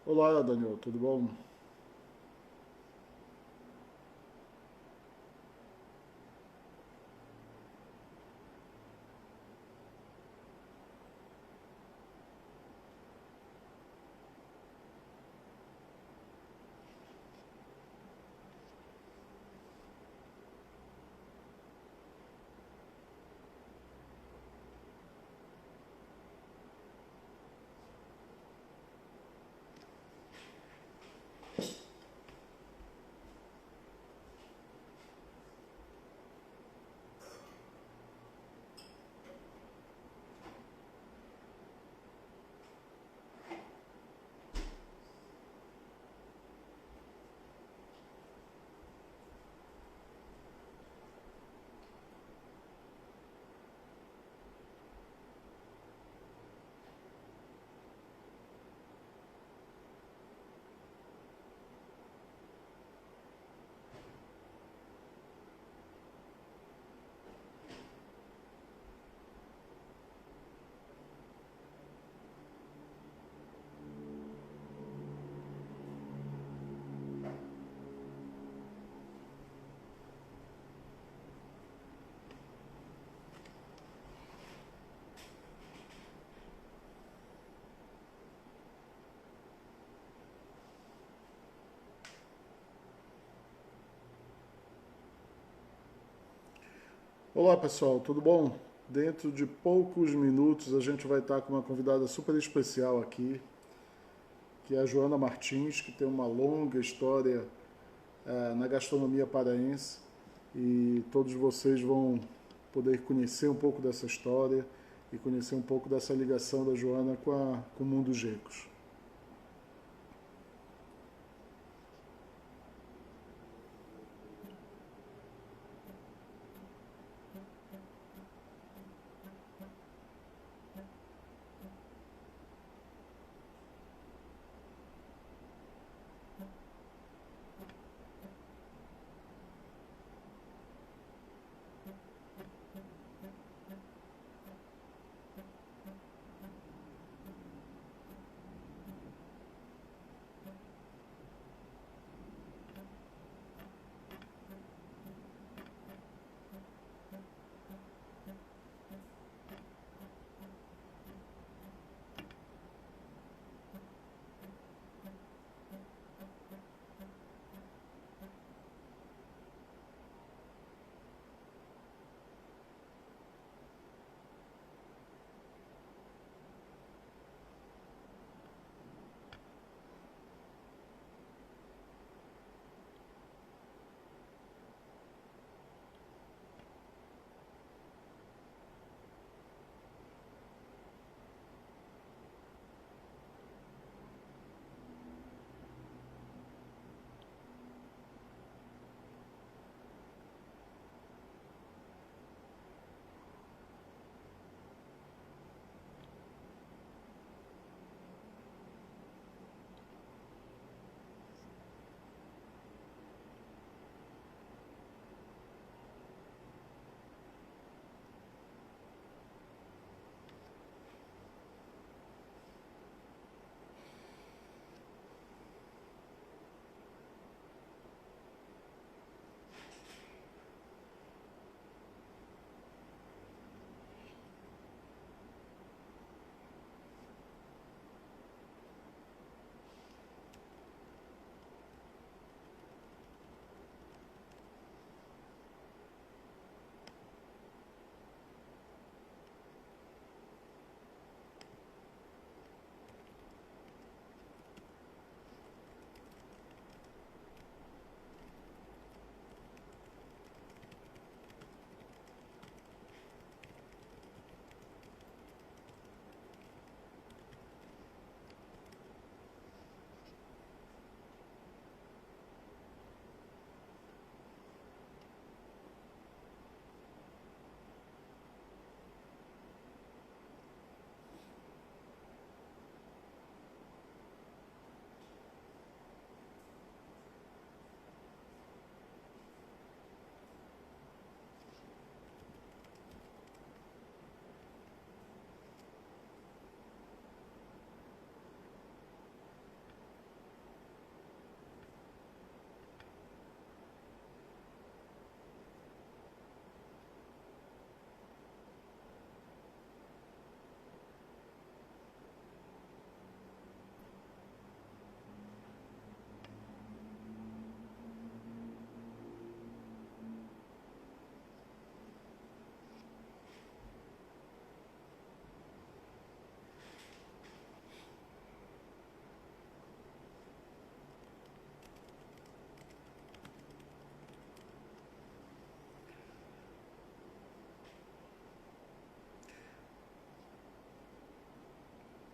Olá, Daniel, tudo bom? Olá, pessoal, tudo bom? Dentro de poucos minutos a gente vai estar com uma convidada super especial aqui, que é a Joana Martins, que tem uma longa história na gastronomia paraense e todos vocês vão poder conhecer um pouco dessa história e conhecer um pouco dessa ligação da Joana com o mundo dos ricos.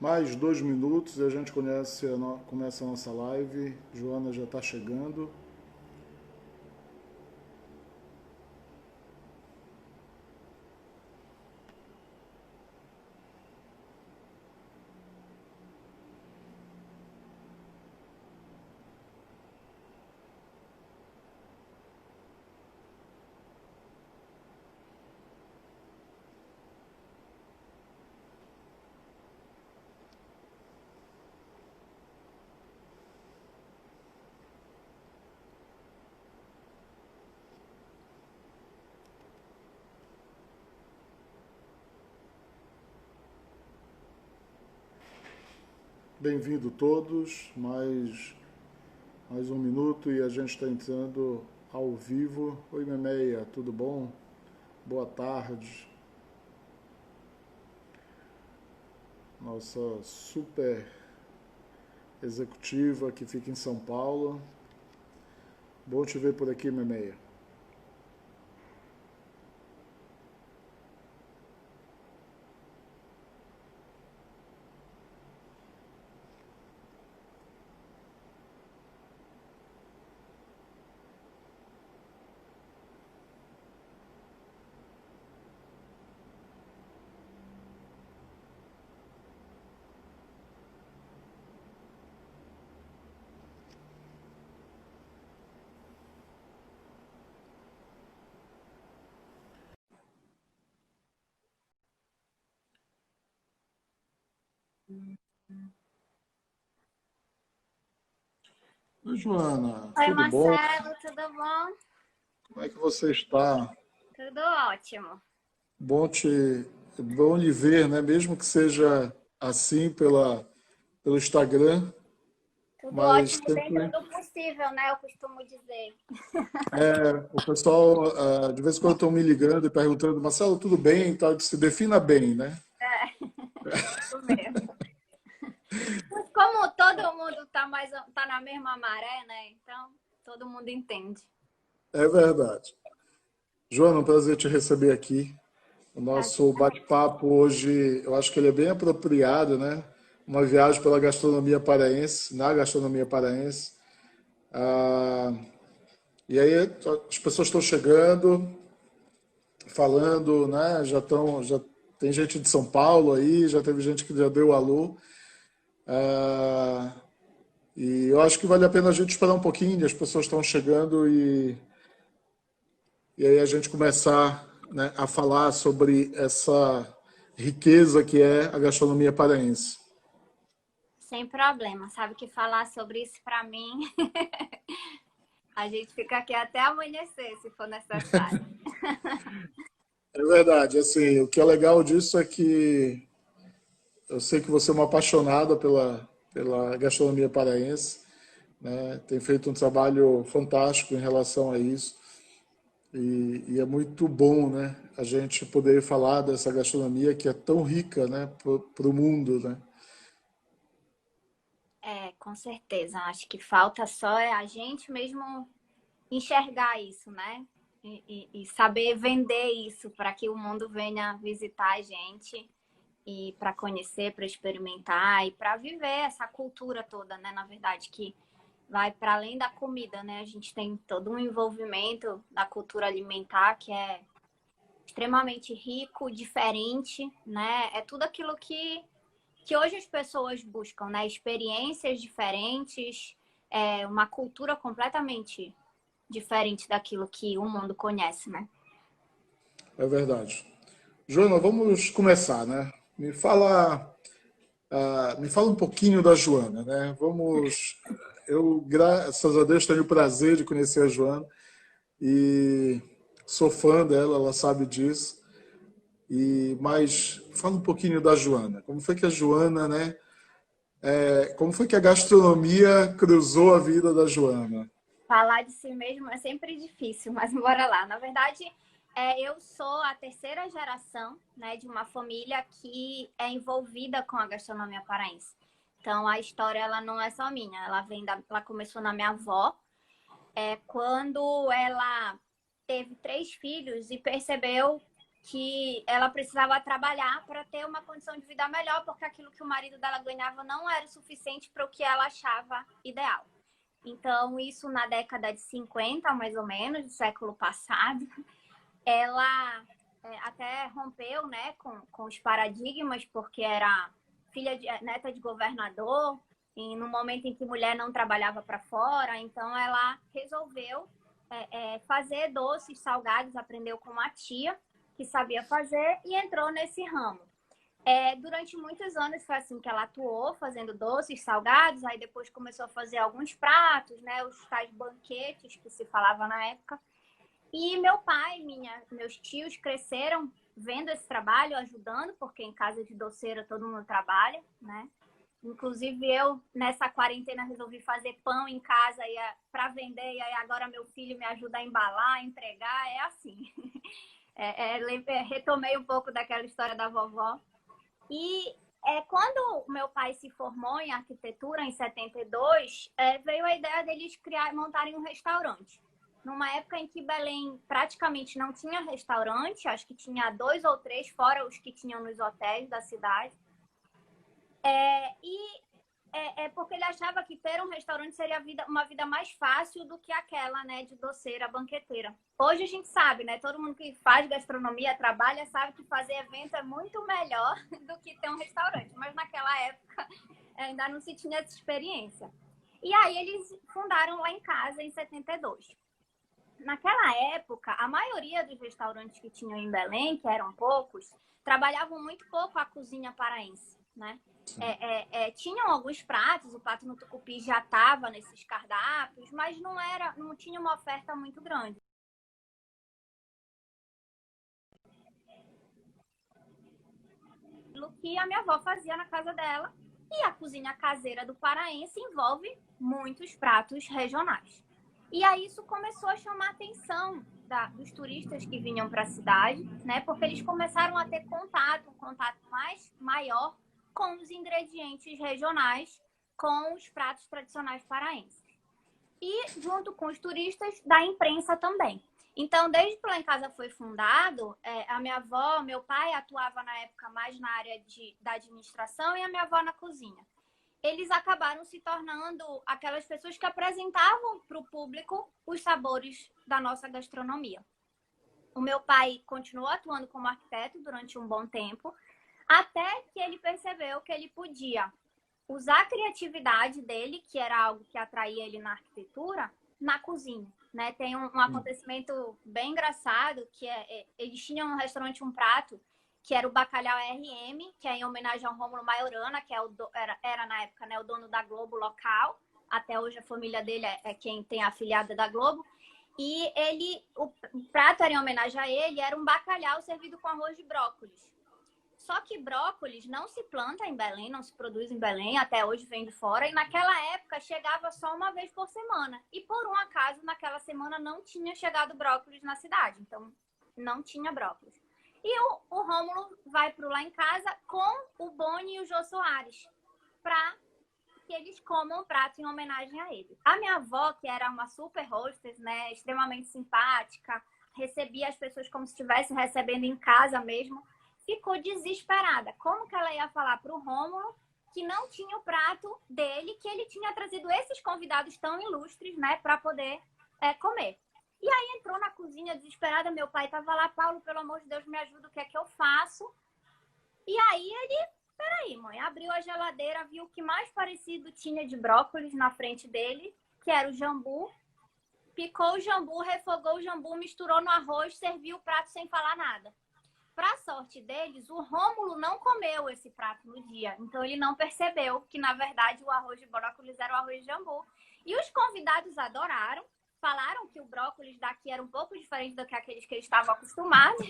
Mais 2 minutos e a gente começa a nossa live. Joana já está chegando. Bem-vindo todos. Mais 1 minuto e a gente está entrando ao vivo. Oi, Memeia, tudo bom? Boa tarde. Nossa super executiva que fica em São Paulo. Bom te ver por aqui, Memeia. Oi, Joana, Oi, tudo bom? Marcelo, tudo bom? Como é que você está? Tudo ótimo. Bom te, bom lhe ver, né? Mesmo que seja assim pelo Instagram, Tudo mas ótimo dentro sempre do possível, né? Eu costumo dizer. o pessoal de vez em quando estão me ligando e perguntando, Marcelo, tudo bem? E tal, se defina bem, né? Isso mesmo. Mas como todo mundo tá na mesma maré, né? Então, todo mundo entende. É verdade. Joana, um prazer te receber aqui. O nosso bate-papo hoje, eu acho que ele é bem apropriado, né? Uma viagem pela gastronomia paraense, na gastronomia paraense. Ah, e aí as pessoas estão chegando, falando, né? Já tem gente de São Paulo aí, já teve gente que já deu alô. Ah, e eu acho que vale a pena a gente esperar um pouquinho, as pessoas estão chegando e aí a gente começar, né, a falar sobre essa riqueza que é a gastronomia paraense. Sem problema. Sabe que falar sobre isso pra mim, a gente fica aqui até amanhecer, se for necessário. É verdade, assim, o que é legal disso é que eu sei que você é uma apaixonada pela gastronomia paraense, né? Tem feito um trabalho fantástico em relação a isso e é muito bom, né? A gente poder falar dessa gastronomia que é tão rica, né? Para o mundo, né? É, com certeza. Acho que falta só é a gente mesmo enxergar isso, né? E saber vender isso para que o mundo venha visitar a gente e para conhecer, para experimentar e para viver essa cultura toda, né? Na verdade, que vai para além da comida, né? A gente tem todo um envolvimento da cultura alimentar que é extremamente rico, diferente, né? É tudo aquilo que hoje as pessoas buscam, né? Experiências diferentes, uma cultura completamente diferente daquilo que o mundo conhece, né? É verdade. Joana, vamos começar, né? Me fala um pouquinho da Joana, né? Eu, graças a Deus, tenho o prazer de conhecer a Joana e sou fã dela, ela sabe disso. Mas fala um pouquinho da Joana. Como foi que a Joana, né? Como foi que a gastronomia cruzou a vida da Joana? Falar de si mesmo é sempre difícil, mas bora lá. Na verdade, eu sou a terceira geração, né, de uma família que é envolvida com a gastronomia paraense. Então, a história ela não é só minha, ela começou na minha avó, quando ela teve 3 filhos e percebeu que ela precisava trabalhar para ter uma condição de vida melhor, porque aquilo que o marido dela ganhava não era o suficiente para o que ela achava ideal. Então, isso na década de 50, mais ou menos, do século passado, ela até rompeu, né, com os paradigmas, porque era neta de governador, e no momento em que mulher não trabalhava para fora, então ela resolveu fazer doces salgados, aprendeu com uma tia que sabia fazer e entrou nesse ramo. Durante muitos anos foi assim que ela atuou, fazendo doces salgados, aí depois começou a fazer alguns pratos, né, os tais banquetes que se falava na época. E meu pai, meus tios cresceram vendo esse trabalho, ajudando, porque em casa de doceira todo mundo trabalha, né? Inclusive eu, nessa quarentena, resolvi fazer pão em casa para vender, e aí agora meu filho me ajuda a embalar, a entregar, é assim. Retomei um pouco daquela história da vovó. E quando meu pai se formou em arquitetura, em 72, veio a ideia deles montarem um restaurante. Numa época em que Belém praticamente não tinha restaurante, acho que tinha 2 ou 3, fora os que tinham nos hotéis da cidade. Porque ele achava que ter um restaurante seria uma vida mais fácil do que aquela, né, de doceira, banqueteira. Hoje a gente sabe, né, todo mundo que faz gastronomia, trabalha, sabe que fazer evento é muito melhor do que ter um restaurante. Mas naquela época ainda não se tinha essa experiência. E aí eles fundaram lá em casa em 72. Naquela época, a maioria dos restaurantes que tinham em Belém, que eram poucos, trabalhavam muito pouco a cozinha paraense, né? Tinham alguns pratos, o pato no tucupi já estava nesses cardápios, mas não tinha uma oferta muito grande. O que a minha avó fazia na casa dela, e a cozinha caseira do paraense envolve muitos pratos regionais. E aí isso começou a chamar a atenção dos turistas que vinham para a cidade, né? Porque eles começaram a ter um contato maior com os ingredientes regionais, com os pratos tradicionais paraenses. E junto com os turistas, da imprensa também. Então, desde que Lá em Casa foi fundado, a minha avó, meu pai atuava na época mais na área da administração e a minha avó na cozinha. Eles acabaram se tornando aquelas pessoas que apresentavam para o público os sabores da nossa gastronomia. O meu pai continuou atuando como arquiteto durante um bom tempo, até que ele percebeu que ele podia usar a criatividade dele, que era algo que atraía ele na arquitetura, na cozinha. Né? Tem um acontecimento bem engraçado, que eles tinham no restaurante um prato que era o bacalhau RM, que é em homenagem ao Rômulo Maiorana, que era na época, né, o dono da Globo local. Até hoje a família dele é quem tem a afiliada da Globo. E o prato era em homenagem a ele, era um bacalhau servido com arroz de brócolis. Só que brócolis não se planta em Belém, não se produz em Belém, até hoje vem de fora. E naquela época chegava só uma vez por semana. E por um acaso, naquela semana não tinha chegado brócolis na cidade. Então, não tinha brócolis. E o Rômulo vai para Lá em Casa com o Boni e o Jô Soares, para que eles comam um prato em homenagem a ele. A minha avó, que era uma super hostess, né, extremamente simpática, recebia as pessoas como se estivesse recebendo em casa mesmo, ficou desesperada. Como que ela ia falar para o Rômulo que não tinha o prato dele, que ele tinha trazido esses convidados tão ilustres, né, para poder comer? E aí entrou na cozinha desesperada, meu pai estava lá, Paulo, pelo amor de Deus, me ajuda, o que é que eu faço? E aí ele, peraí, mãe, abriu a geladeira, viu o que mais parecido tinha de brócolis na frente dele, que era o jambu, picou o jambu, refogou o jambu, misturou no arroz, serviu o prato sem falar nada. Para sorte deles, o Rômulo não comeu esse prato no dia, então ele não percebeu que, na verdade, o arroz de brócolis era o arroz de jambu. E os convidados adoraram, falaram que o brócolis daqui era um pouco diferente do que aqueles que eles estavam acostumados,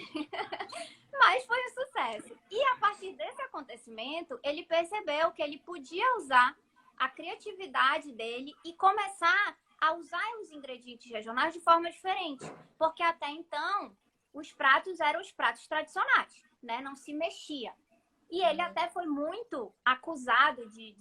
mas foi um sucesso. E a partir desse acontecimento, ele percebeu que ele podia usar a criatividade dele e começar a usar os ingredientes regionais de forma diferente, porque até então os pratos eram os pratos tradicionais, né? Não se mexia. E ele até foi muito acusado de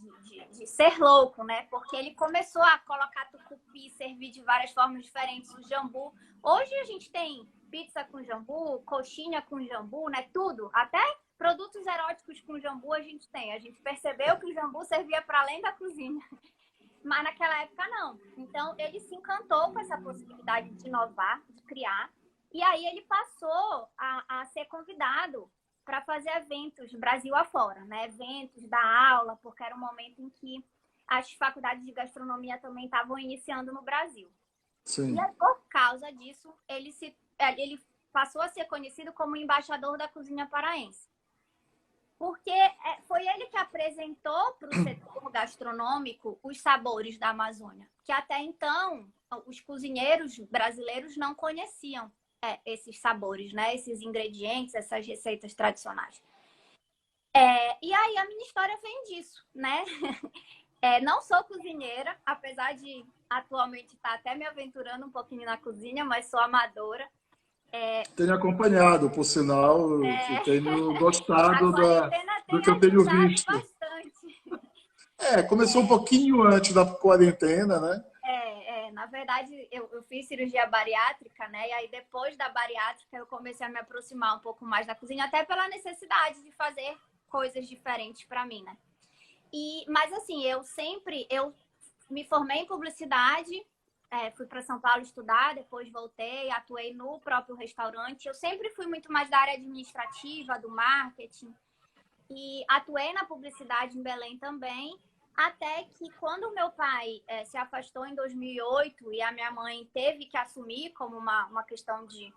ser louco, né? Porque ele começou a colocar tucupi, servir de várias formas diferentes, o jambu. Hoje a gente tem pizza com jambu, coxinha com jambu, né? Tudo. Até produtos eróticos com jambu a gente tem. A gente percebeu que o jambu servia para além da cozinha. Mas naquela época não. Então ele se encantou com essa possibilidade de inovar, de criar. E aí ele passou a ser convidado para fazer eventos Brasil afora, né? Eventos da aula, porque era um momento em que as faculdades de gastronomia também estavam iniciando no Brasil. Sim. E aí, por causa disso, ele passou a ser conhecido como embaixador da cozinha paraense. Porque foi ele que apresentou para o setor gastronômico os sabores da Amazônia, que até então os cozinheiros brasileiros não conheciam esses sabores, né? Esses ingredientes, essas receitas tradicionais. E aí a minha história vem disso, né? Não sou cozinheira, apesar de atualmente estar até me aventurando um pouquinho na cozinha, mas sou amadora. Tenho acompanhado, por sinal, e tenho gostado do que eu tenho visto. Bastante. Começou um pouquinho antes da quarentena, né? Na verdade, eu fiz cirurgia bariátrica, né? E aí depois da bariátrica eu comecei a me aproximar um pouco mais da cozinha, até pela necessidade de fazer coisas diferentes para mim, né? Mas assim, eu me formei em publicidade, fui para São Paulo estudar, depois voltei, atuei no próprio restaurante. Eu sempre fui muito mais da área administrativa, do marketing. E atuei na publicidade em Belém também, até que quando meu pai se afastou em 2008 e a minha mãe teve que assumir como uma questão de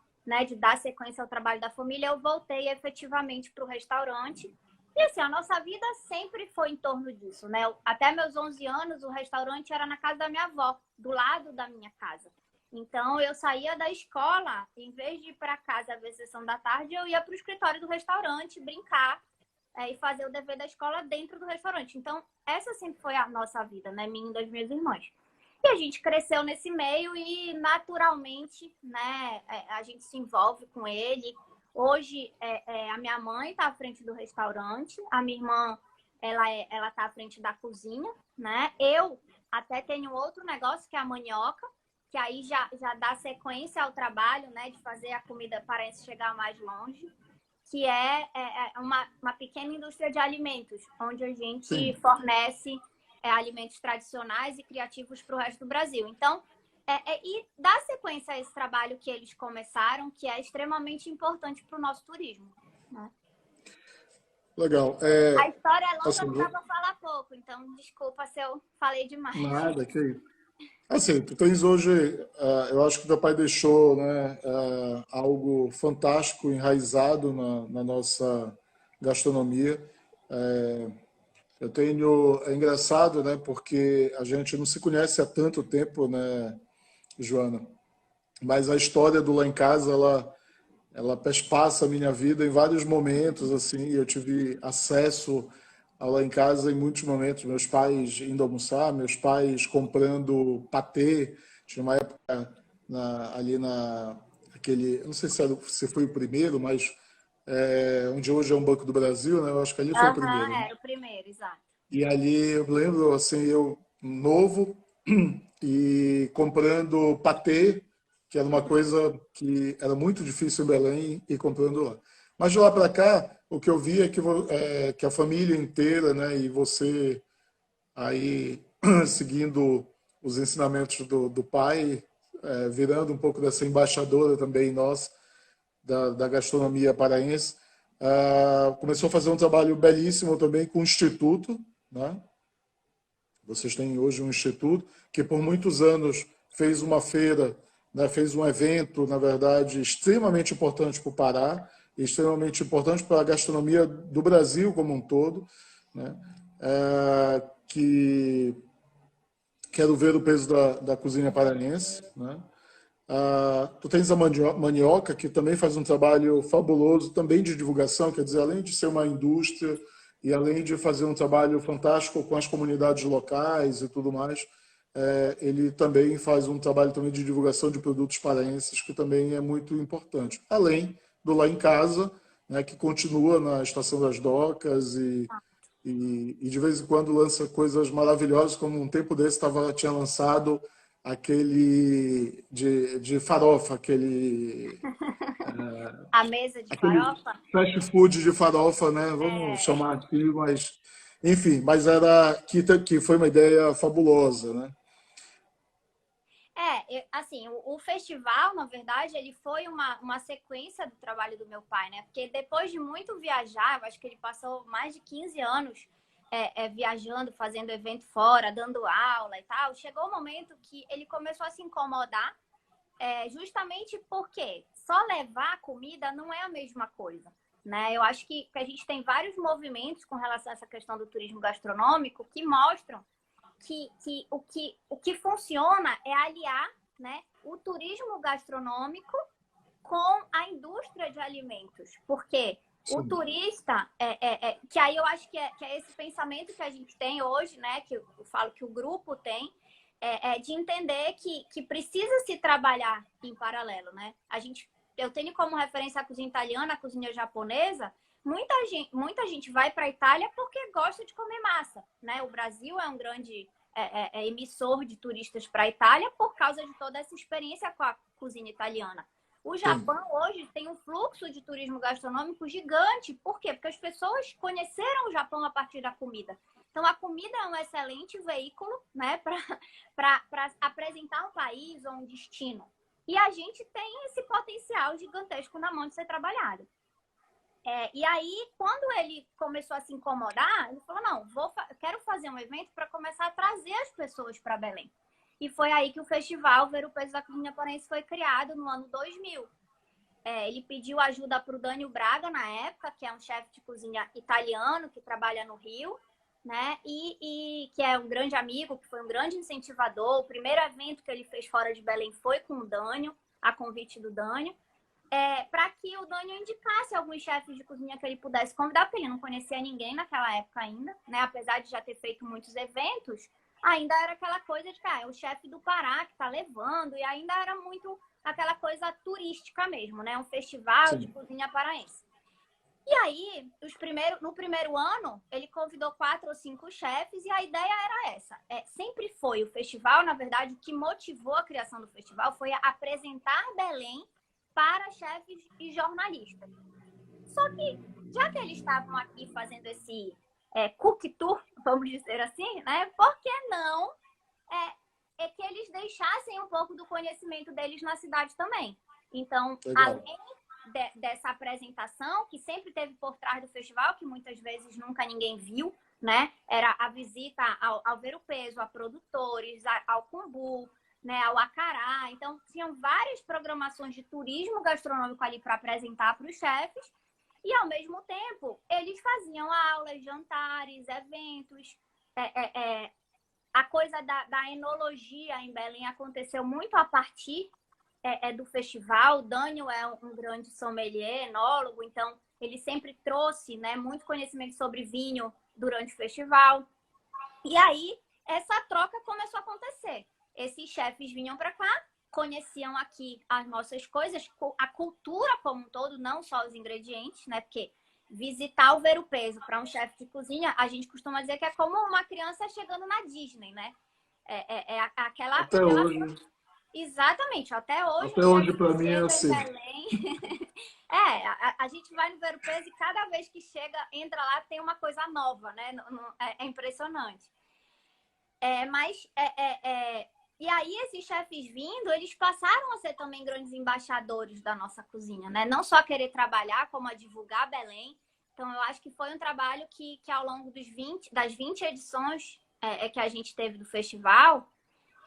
dar sequência ao trabalho da família, eu voltei efetivamente para o restaurante. E assim, a nossa vida sempre foi em torno disso, né? Até meus 11 anos, o restaurante era na casa da minha avó, do lado da minha casa. Então, eu saía da escola, em vez de ir para casa ver sessão da tarde, eu ia para o escritório do restaurante, brincar e fazer o dever da escola dentro do restaurante. Então, essa sempre foi a nossa vida, né? Minha e das minhas irmãs. E a gente cresceu nesse meio e, naturalmente, né, a gente se envolve com ele. Hoje, a minha mãe está à frente do restaurante, a minha irmã ela está à frente da cozinha, né? Eu até tenho outro negócio, que é a mandioca, que aí já dá sequência ao trabalho, né, de fazer a comida paraense chegar mais longe, que é uma pequena indústria de alimentos, onde a gente Sim. fornece alimentos tradicionais e criativos para o resto do Brasil. Então, e dá sequência a esse trabalho que eles começaram, que é extremamente importante para o nosso turismo, né? Legal. A história é longa, assim, não dá para falar pouco, então desculpa se eu falei demais. nada, que isso. Assim, tu tens hoje, eu acho que teu pai deixou, né, algo fantástico enraizado na nossa gastronomia. Eu tenho, é engraçado, né, porque a gente não se conhece há tanto tempo, né, Joana? Mas a história do Lá em Casa, ela perspassa a minha vida em vários momentos, assim. Eu tive acesso ao Lá em Casa em muitos momentos. Meus pais indo almoçar, meus pais comprando patê. Tinha uma época aquele, eu não sei se foi o primeiro, mas onde hoje é um Banco do Brasil, né? Eu acho que ali foi o primeiro, né? Era o primeiro, exato. E ali eu lembro, assim, eu novo e comprando patê, que era uma coisa que era muito difícil em Belém, e comprando lá. Mas de lá para cá, o que eu vi é que a família inteira, né, e você aí seguindo os ensinamentos do pai, virando um pouco dessa embaixadora também nossa, da gastronomia paraense, começou a fazer um trabalho belíssimo também com o Instituto, né? Vocês têm hoje um instituto que por muitos anos fez uma feira, né, fez um evento, na verdade, extremamente importante para o Pará, extremamente importante para a gastronomia do Brasil como um todo, né? Que quero ver o peso da cozinha paraense, né? Tu tens a Mandioca, que também faz um trabalho fabuloso, também de divulgação, quer dizer, além de ser uma indústria e além de fazer um trabalho fantástico com as comunidades locais e tudo mais, ele também faz um trabalho também de divulgação de produtos paraenses, que também é muito importante. Além do Lá em Casa, né, que continua na Estação das Docas e de vez em quando lança coisas maravilhosas, como um tempo desse tinha lançado aquele de farofa, aquele A mesa de Aquele farofa? fast food de farofa, né? Vamos É, chamar assim, mas enfim, mas era que foi uma ideia fabulosa, né? assim, o festival, na verdade, ele foi uma sequência do trabalho do meu pai, né? Porque depois de muito viajar, eu acho que ele passou mais de 15 anos viajando, fazendo evento fora, dando aula e tal, chegou o um momento que ele começou a se incomodar, justamente porque só levar comida não é a mesma coisa. Né? Eu acho que a gente tem vários movimentos com relação a essa questão do turismo gastronômico que mostram o que funciona é aliar, né, o turismo gastronômico com a indústria de alimentos. Porque o Sim, turista, que aí eu acho que é esse pensamento que a gente tem hoje, né, que eu falo que o grupo tem, de entender que precisa se trabalhar em paralelo. Né? Eu tenho como referência a cozinha italiana, a cozinha japonesa. Muita gente vai para a Itália porque gosta de comer massa. Né? O Brasil é um grande emissor de turistas para a Itália por causa de toda essa experiência com a cozinha italiana. O sim, Japão hoje tem um fluxo de turismo gastronômico gigante. Por quê? Porque as pessoas conheceram o Japão a partir da comida. Então, a comida é um excelente veículo, né, para apresentar um país ou um destino. E a gente tem esse potencial gigantesco na mão de ser trabalhado. E aí, quando ele começou a se incomodar, ele falou, não, quero fazer um evento para começar a trazer as pessoas para Belém. E foi aí que o festival Ver o Peso da Cozinha Paraense foi criado no ano 2000. Ele pediu ajuda para o Dânio Braga, na época, que é um chefe de cozinha italiano que trabalha no Rio, né? E que é um grande amigo, que foi um grande incentivador. O primeiro evento que ele fez fora de Belém foi com o Dânio, a convite do Dânio. Para que o Dânio indicasse alguns chefes de cozinha que ele pudesse convidar, porque ele não conhecia ninguém naquela época ainda, né? Apesar de já ter feito muitos eventos, ainda era aquela coisa de que é o chefe do Pará que está levando, e ainda era muito aquela coisa turística mesmo, né? Um festival de sim. cozinha paraense. E aí, no primeiro ano, ele convidou 4 ou 5 chefes e a ideia era essa. Sempre foi o festival, na verdade, o que motivou a criação do festival foi apresentar Belém para chefes e jornalistas. Só que, já que eles estavam aqui fazendo esse cook tour, vamos dizer assim, né? Por que não que eles deixassem um pouco do conhecimento deles na cidade também? Então, Legal. além dessa apresentação, que sempre teve por trás do festival, que muitas vezes nunca ninguém viu, né? Era a visita ao Ver o Peso, a produtores, ao Cumbu, né, ao Acará. Então, tinham várias programações de turismo gastronômico ali para apresentar para os chefes. E, ao mesmo tempo, eles faziam aulas, jantares, eventos. A coisa da enologia em Belém aconteceu muito a partir do festival. O Dânio é um grande sommelier, enólogo, então ele sempre trouxe, né, muito conhecimento sobre vinho durante o festival. E aí, essa troca começou a acontecer. Esses chefes vinham para cá, conheciam aqui as nossas coisas, a cultura como um todo, não só os ingredientes, né? Porque visitar o Ver o Peso para um chefe de cozinha, a gente costuma dizer que é como uma criança chegando na Disney, né? Aquela Até hoje. Exatamente, até hoje Até onde a hoje, gente para mim, é chega em assim. Belém, a gente vai no Ver o Peso e cada vez que chega, entra lá, tem uma coisa nova, né? É impressionante. E aí esses chefes vindo, eles passaram a ser também grandes embaixadores da nossa cozinha, né? Não só querer trabalhar, como a divulgar Belém. Então, eu acho que foi um trabalho que ao longo das 20 edições que a gente teve do festival,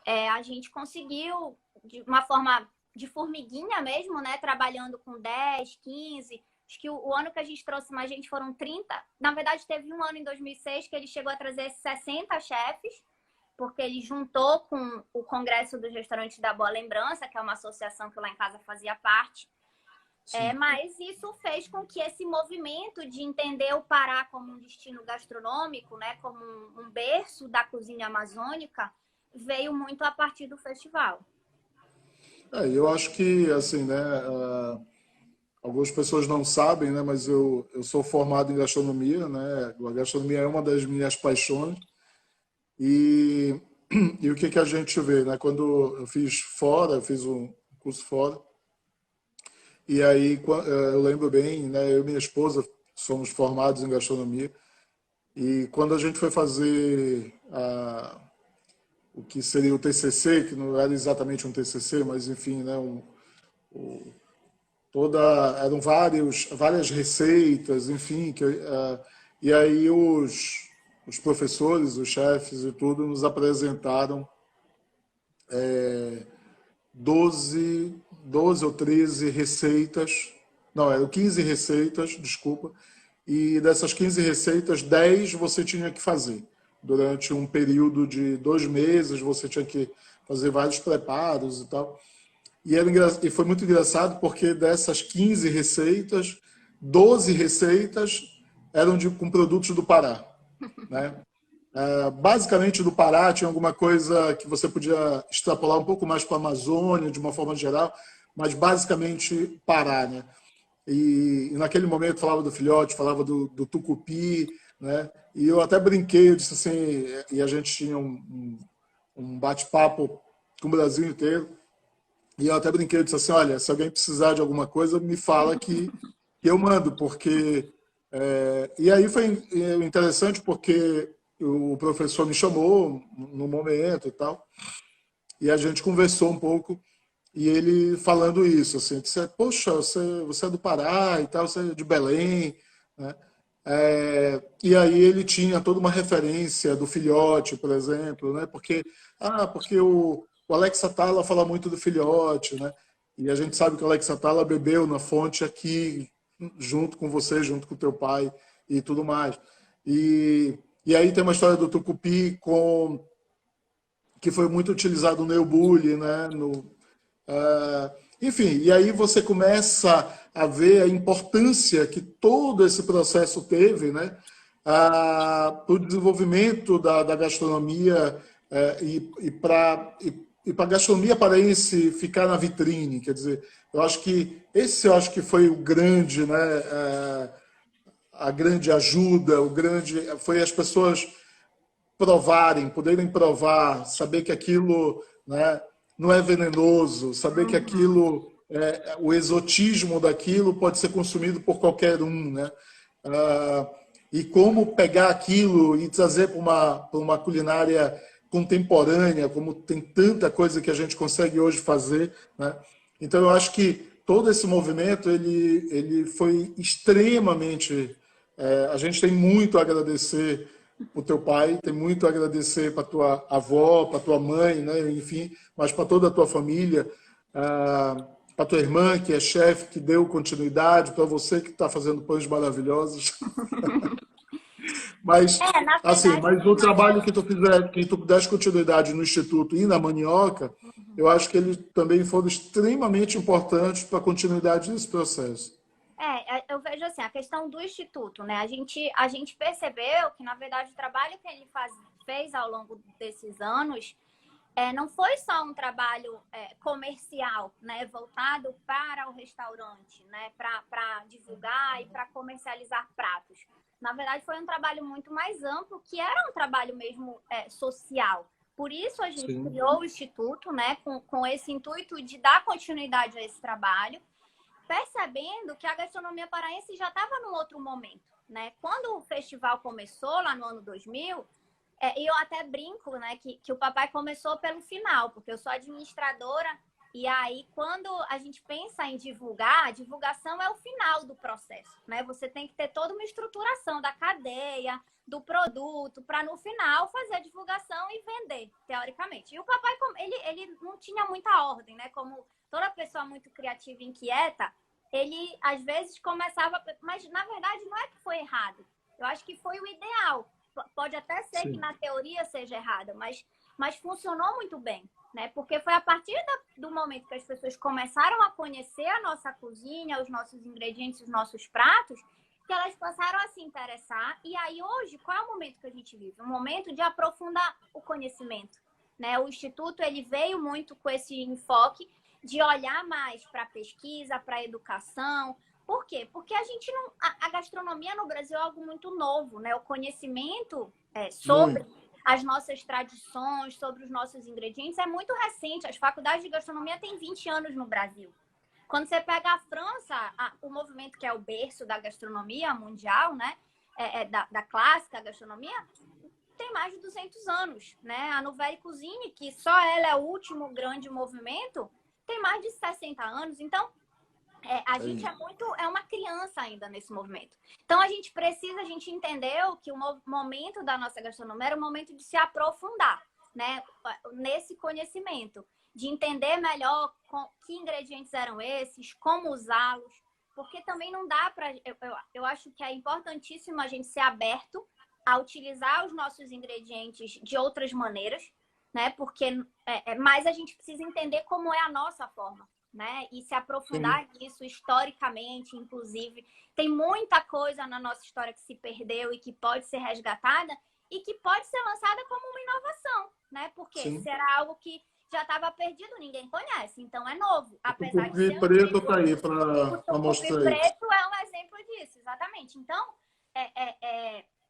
a gente conseguiu, de uma forma de formiguinha mesmo, né? Trabalhando com 10, 15. Acho que o ano que a gente trouxe mais gente foram 30. Na verdade, teve um ano em 2006 que ele chegou a trazer 60 chefes, porque ele juntou com o Congresso dos Restaurantes da Boa Lembrança, que é uma associação que lá em casa fazia parte. Mas isso fez com que esse movimento de entender o Pará como um destino gastronômico, né, como um berço da cozinha amazônica, veio muito a partir do festival. Eu acho que, assim, né, algumas pessoas não sabem, né, mas eu sou formado em gastronomia, né, a gastronomia é uma das minhas paixões, e, e o que que a gente vê, né, quando eu fiz um curso fora, E aí eu lembro bem, né, eu e minha esposa somos formados em gastronomia, e quando a gente foi fazer o que seria o TCC, que não era exatamente um TCC, mas enfim, né, toda, eram várias receitas, enfim, e aí os professores, os chefes e tudo nos apresentaram 12 ou 13 receitas, não, eram 15 receitas, desculpa, e dessas 15 receitas, 10 você tinha que fazer. Durante um período de 2 meses, você tinha que fazer vários preparos e tal. E foi muito engraçado porque dessas 15 receitas, 12 receitas eram com produtos do Pará, né? Basicamente do Pará tinha alguma coisa que você podia extrapolar um pouco mais para a Amazônia, de uma forma geral, mas basicamente Pará, né? E naquele momento falava do filhote, falava do tucupi, né? E eu até brinquei, eu disse assim, e a gente tinha um bate-papo com o Brasil inteiro, e eu até brinquei, eu disse assim, olha, se alguém precisar de alguma coisa, me fala que eu mando, porque... e aí foi interessante porque o professor me chamou no momento e tal, e a gente conversou um pouco, e ele falando isso, assim, disse, poxa, você é do Pará e tal, você é de Belém, né? E aí ele tinha toda uma referência do filhote, por exemplo, né? Porque o Alex Atala fala muito do filhote, né? E a gente sabe que o Alex Atala bebeu na fonte aqui, junto com você, junto com o teu pai e tudo mais. E aí tem uma história do tucupi que foi muito utilizado no Eubulli, né? Enfim, e aí você começa a ver a importância que todo esse processo teve, né, para o desenvolvimento da gastronomia e para a gastronomia paraense ficar na vitrine. Quer dizer, eu acho que foi o grande, né, a grande ajuda, foi as pessoas provarem, poderem provar, saber que aquilo, né, não é venenoso, saber que aquilo, o exotismo daquilo pode ser consumido por qualquer um, né? Ah, e como pegar aquilo e trazer para uma culinária contemporânea, como tem tanta coisa que a gente consegue hoje fazer, né? Então eu acho que todo esse movimento ele foi extremamente a gente tem muito a agradecer o teu pai, tem muito a agradecer para tua avó, para tua mãe, né? Enfim, mas para toda a tua família, para tua irmã que é chefe, que deu continuidade, para você que está fazendo pães maravilhosos. Mas Na assim, verdade, mas o trabalho que tu fizer, que tu desse continuidade no Instituto e na Manioca, eu acho que eles também foram extremamente importantes para a continuidade desse processo. eu vejo assim, a questão do Instituto, né? A gente percebeu que, na verdade, o trabalho que ele fez ao longo desses anos não foi só um trabalho comercial, né? Voltado para o restaurante, né? Para divulgar e para comercializar pratos. Na verdade, foi um trabalho muito mais amplo, que era um trabalho mesmo social. Por isso, a gente Sim, criou o Instituto, né? Com esse intuito de dar continuidade a esse trabalho, percebendo que a gastronomia paraense já estava num outro momento, né? Quando o festival começou, lá no ano 2000, e eu até brinco, né, que o papai começou pelo final, porque eu sou administradora, e aí quando a gente pensa em divulgar, a divulgação é o final do processo, né? Você tem que ter toda uma estruturação da cadeia, do produto, para no final fazer a divulgação e vender, teoricamente. E o papai, ele não tinha muita ordem, né? Como toda pessoa muito criativa e inquieta, ele às vezes começava, mas na verdade não é que foi errado. Eu acho que foi o ideal. Pode até ser que sim, na teoria seja errada, mas funcionou muito bem, né? Porque foi a partir do momento que as pessoas começaram a conhecer a nossa cozinha, os nossos ingredientes, os nossos pratos, que elas passaram a se interessar. E aí hoje, qual é o momento que a gente vive? Um momento de aprofundar o conhecimento, né? O Instituto ele veio muito com esse enfoque de olhar mais para a pesquisa, para a educação. Por quê? Porque a gente não. A gastronomia no Brasil é algo muito novo, né? O conhecimento sobre muito. as nossas tradições, sobre os nossos ingredientes é muito recente. As faculdades de gastronomia têm 20 anos no Brasil. Quando você pega a França, o movimento que é o berço da gastronomia mundial, né? Da clássica gastronomia, tem mais de 200 anos, né? A Nouvelle Cuisine, que só ela é o último grande movimento, tem mais de 60 anos. Então, a gente é uma criança ainda nesse movimento. Então, a gente entendeu que o momento da nossa gastronomia era o momento de se aprofundar, né? Nesse conhecimento, de entender melhor que ingredientes eram esses, como usá-los, porque também não dá para... Eu acho que é importantíssimo a gente ser aberto a utilizar os nossos ingredientes de outras maneiras, né? Porque mas a gente precisa entender como é a nossa forma, né? E se aprofundar nisso historicamente, inclusive. Tem muita coisa na nossa história que se perdeu e que pode ser resgatada e que pode ser lançada como uma inovação, né? Porque será algo que já estava perdido, ninguém conhece, então é novo. Apesar de ser O preto está aí para mostrar isso. O preto é um exemplo disso, exatamente. Então,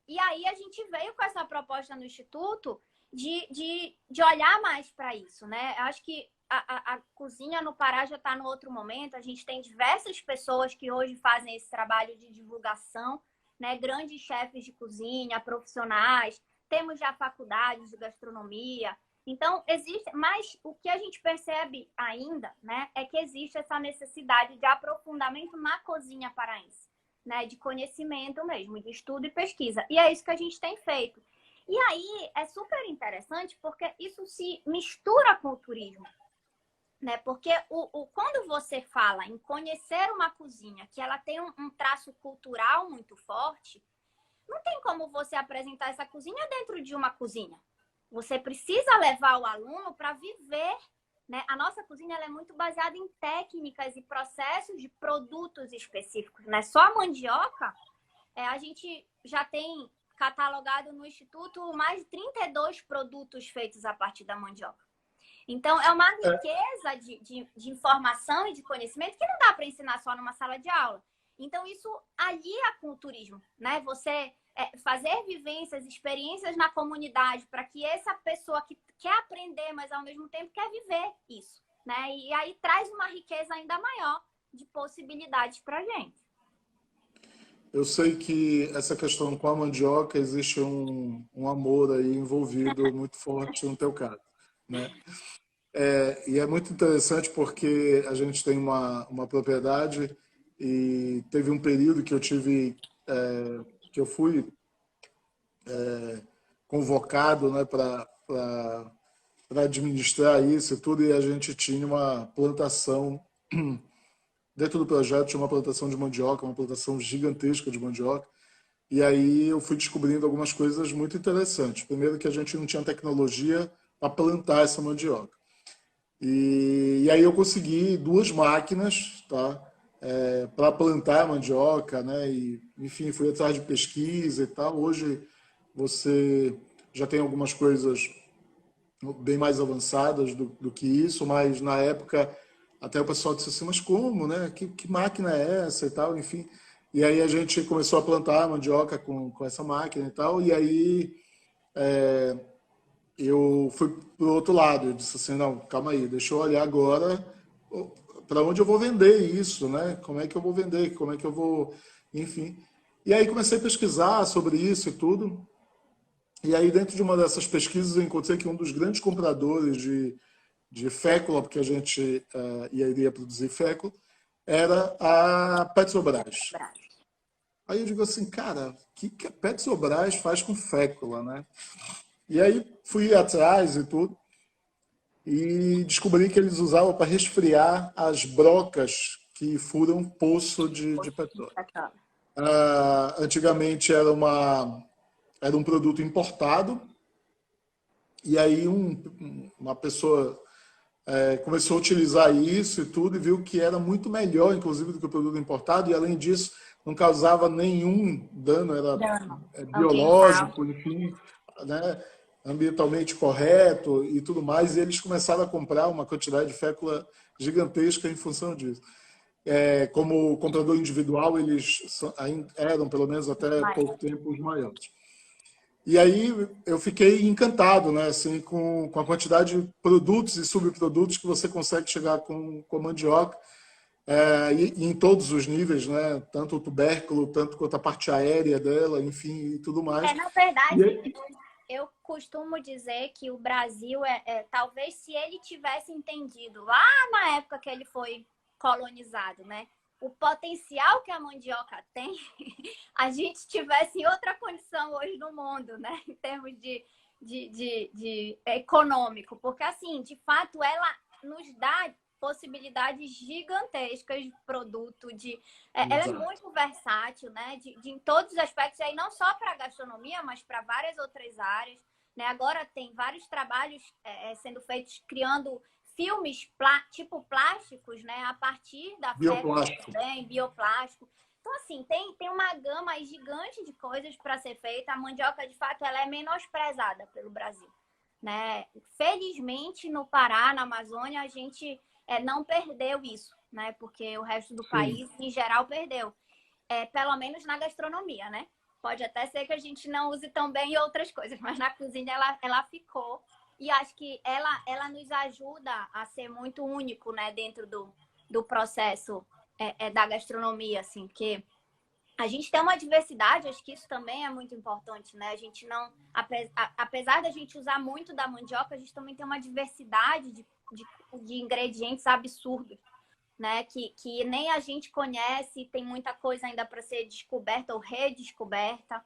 e aí a gente veio com essa proposta no Instituto de olhar mais para isso, né? Eu acho que a cozinha no Pará já está no outro momento. A gente tem diversas pessoas que hoje fazem esse trabalho de divulgação, né? Grandes chefes de cozinha, profissionais. Temos já faculdades de gastronomia. Então, existe, mas o que a gente percebe ainda, né, é que existe essa necessidade de aprofundamento na cozinha paraense, né, de conhecimento mesmo, de estudo e pesquisa. E é isso que a gente tem feito. E aí é super interessante porque isso se mistura com o turismo, né? Porque quando você fala em conhecer uma cozinha que ela tem um traço cultural muito forte, não tem como você apresentar essa cozinha dentro de uma cozinha. Você precisa levar o aluno para viver, né? A nossa cozinha ela é muito baseada em técnicas e processos de produtos específicos, né? Só a mandioca, a gente já tem catalogado no Instituto mais de 32 produtos feitos a partir da mandioca. Então, é uma riqueza de informação e de conhecimento que não dá para ensinar só numa sala de aula. Então, isso alia com o turismo, né? Você fazer vivências, experiências na comunidade para que essa pessoa que quer aprender, mas ao mesmo tempo quer viver isso, né? E aí traz uma riqueza ainda maior de possibilidades para a gente. Eu sei que essa questão com a mandioca existe um amor aí envolvido muito forte no teu caso, né? E é muito interessante porque a gente tem uma propriedade e teve um período que eu tive, que eu fui convocado, né, para administrar isso e tudo, e a gente tinha uma plantação, dentro do projeto tinha uma plantação de mandioca, uma plantação gigantesca de mandioca, e aí eu fui descobrindo algumas coisas muito interessantes. Primeiro que a gente não tinha tecnologia para plantar essa mandioca. E aí eu consegui 2 máquinas, tá? Para plantar a mandioca, né? E, enfim, fui atrás de pesquisa e tal. Hoje você já tem algumas coisas bem mais avançadas do que isso, mas na época até o pessoal disse assim, mas como, né? Que máquina é essa e tal, enfim. E aí a gente começou a plantar a mandioca com essa máquina e tal, e aí eu fui para o outro lado, eu disse assim, não, calma aí, deixa eu olhar agora para onde eu vou vender isso, né? Como é que eu vou vender, como é que eu vou, enfim. E aí comecei a pesquisar sobre isso e tudo, e aí dentro de uma dessas pesquisas eu encontrei que um dos grandes compradores de fécula, porque a gente iria produzir fécula, era a Petrobras. Aí eu digo assim, cara, o que a Petrobras faz com fécula, né? E aí fui atrás e tudo, e descobri que eles usavam para resfriar as brocas que furam poço de petróleo. Antigamente era um produto importado, e aí uma pessoa começou a utilizar isso e tudo, e viu que era muito melhor, inclusive, do que o produto importado, e além disso, não causava nenhum dano, era biológico, enfim, né? Ambientalmente correto e tudo mais, e eles começaram a comprar uma quantidade de fécula gigantesca em função disso. Como comprador individual, eles eram, pelo menos até pouco tempo, os maiores. E aí eu fiquei encantado, né, assim, com a quantidade de produtos e subprodutos que você consegue chegar com a mandioca. e em todos os níveis, né? Tanto o tubérculo, tanto quanto a parte aérea dela, enfim, e tudo mais. Na verdade, E, eu costumo dizer que o Brasil talvez se ele tivesse entendido lá na época que ele foi colonizado, né? O potencial que a mandioca tem, a gente tivesse em outra condição hoje no mundo, né? Em termos de econômico. Porque, assim, de fato, ela nos dá possibilidades gigantescas de produto, ela é exato. muito versátil, né? Em todos os aspectos, aí não só para a gastronomia, mas para várias outras áreas. Né? Agora tem vários trabalhos sendo feitos criando filmes tipo plásticos, né? A partir da fécula Bioplástico. também, bioplástico. Então, assim, tem uma gama gigante de coisas para ser feita. A mandioca, de fato, ela é menosprezada pelo Brasil. Né? Felizmente, no Pará, na Amazônia, a gente não perdeu isso, né? Porque o resto do Sim. país, em geral, perdeu. Pelo menos na gastronomia, né? Pode até ser que a gente não use tão bem em outras coisas, mas na cozinha ela ficou. E acho que ela nos ajuda a ser muito único, né? Dentro do processo da gastronomia, assim, porque a gente tem uma diversidade, acho que isso também é muito importante, né? A gente não, apesar da gente usar muito da mandioca, a gente também tem uma diversidade de ingredientes absurdos, né? Que nem a gente conhece, tem muita coisa ainda para ser descoberta ou redescoberta.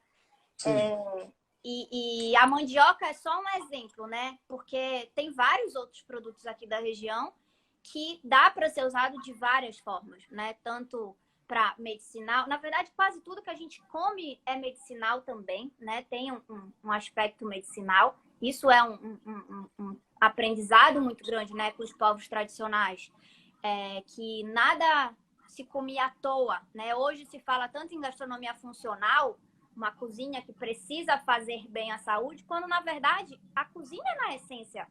Sim. E a mandioca é só um exemplo, né? Porque tem vários outros produtos aqui da região que dá para ser usado de várias formas, né? Tanto para medicinal, na verdade, quase tudo que a gente come é medicinal também, né? Tem um aspecto medicinal. Isso é um aprendizado muito grande, né? Com os povos tradicionais, que nada se comia à toa, né? Hoje se fala tanto em gastronomia funcional, uma cozinha que precisa fazer bem à saúde, quando na verdade a cozinha na essência